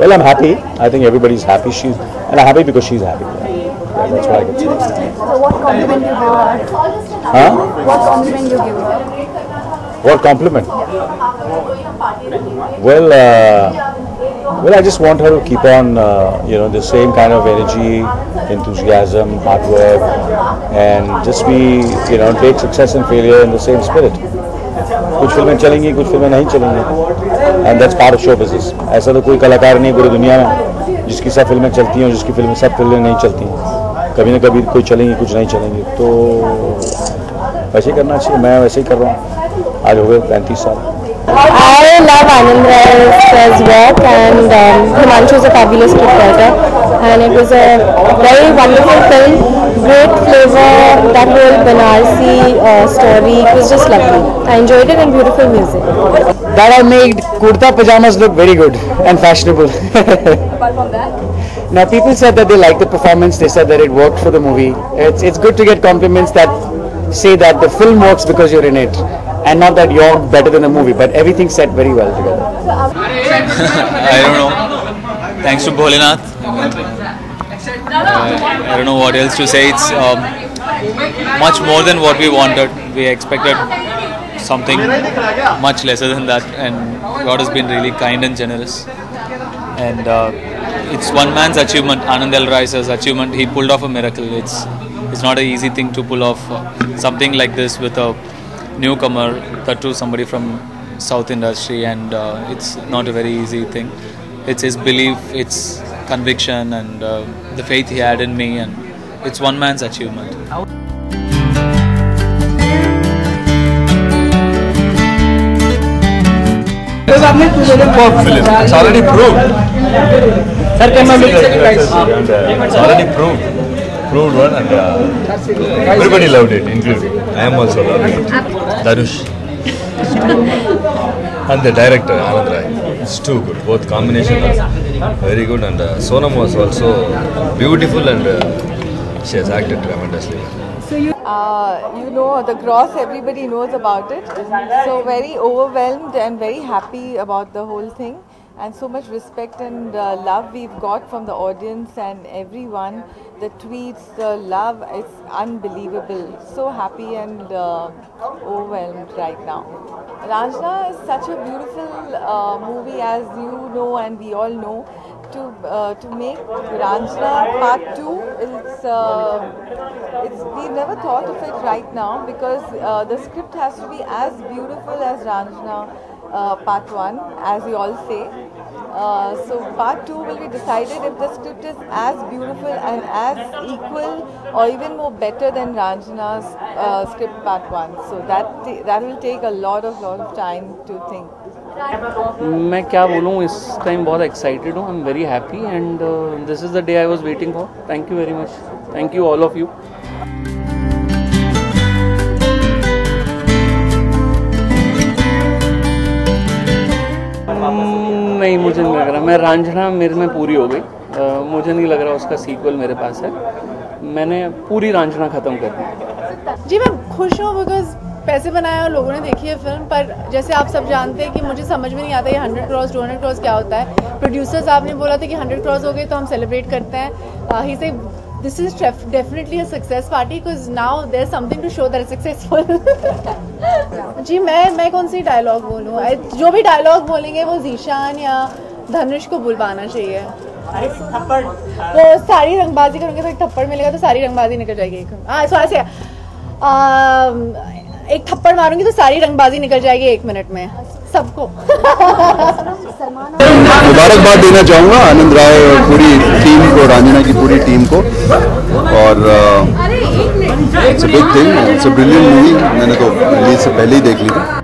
Well, I'm happy. I think everybody's happy. And I'm happy because she's happy. Yeah, that's what I can say. So what compliment you give her? Huh? What compliment you give her? What compliment? Well, I just want her to keep on, the same kind of energy, enthusiasm, hard work, and just be, take success and failure in the same spirit. कुछ फिल्में चलेंगी, कुछ फिल्में नहीं चलेंगी, and that's part of show business. ऐसा तो कोई कलाकार नहीं पूरी दुनिया में जिसकी सब फिल्में चलती हैं और जिसकी फिल्में सब फिल्में नहीं चलती हैं. कभी ना कभी कोई चलेंगी, कुछ नहीं चलेंगी. तो वैसे ही करना चाहिए. मैं वैसे ही कर रहा हूँ. आज हो गए 35 साल. I love Anand Rai's work, and Himanshu is a fabulous scriptwriter, and it was a very wonderful film, great flavor, that whole Banarsi story, it was just lovely. I enjoyed it, and beautiful music. That I made kurta pajamas look very good and fashionable. Apart from that? Now people said that they liked the performance, they said that it worked for the movie. It's good to get compliments that say that the film works because you're in it, and not that you're better than the movie, but everything set very well together. I don't know. Thanks to Bholenath. I don't know what else to say. It's much more than what we wanted. We expected something much lesser than that, and God has been really kind and generous. And it's one man's achievement, Anand L. Rai's achievement. He pulled off a miracle. It's not an easy thing to pull off something like this with a newcomer, that too somebody from South industry, and it's not a very easy thing. It's his belief, it's conviction, and the faith he had in me, and it's one man's achievement. Superb film. It's already proved. It's already proved one, and everybody loved it, including I am also loving it. Dhanush and the director Anand Rai. It's too good. Both combination was very good, and Sonam was also beautiful, and she has acted tremendously. So the Cross, everybody knows about it. So very overwhelmed and very happy about the whole thing. And so much respect and love we've got from the audience and everyone. The tweets, the love, it's unbelievable. So happy and overwhelmed right now. Ranjana is such a beautiful movie, as you know and we all know. To make Ranjana Part 2, we've never thought of it right now, because the script has to be as beautiful as Ranjana Part 1, as you all say. So Part 2 will be decided if the script is as beautiful and as equal or even more better than Ranjana's script Part 1. So that will take a lot of time to think. मैं क्या बोलूँ, इस time बहुत excited हूँ. I am very happy, and this is the day I was waiting for. Thank you very much. Thank you all of you. नहीं, मुझे नहीं लग रहा. मैं रांझना मेरे में पूरी हो गई. मुझे नहीं लग रहा उसका सीक्वल मेरे पास है. मैंने पूरी रांझना ख़त्म कर दी. जी मैं खुश हूँ बिकॉज पैसे बनाए और लोगों ने देखी है फिल्म. पर जैसे आप सब जानते हैं कि मुझे समझ में नहीं आता ये 100 करोड़ 200 करोड़ क्या होता है. प्रोड्यूसर साहब ने बोला था कि 100 करोड़ हो गए तो हम सेलिब्रेट करते हैं. ही से this is definitely a success party because now there is something to show that is successful. जी मैं कौन सी डायलॉग बोलूँ. जो भी डायलॉग बोलेंगे वो जीशान या धनुष को बुलवाना चाहिए. वो सारी रंगबाजी करूँगी तो एक थप्पड़ मिलेगा तो सारी रंगबाजी निकल जाएगी. एक थप्पड़ मारूंगी तो सारी रंगबाजी निकल जाएगी 1 मिनट में सबको. मुबारकबाद देना चाहूँगा आनंद राय और पूरी टीम को, रांझना की पूरी टीम को. और it's a big thing, it's a brilliant movie. मैंने तो रिलीज से पहले ही देख ली थी.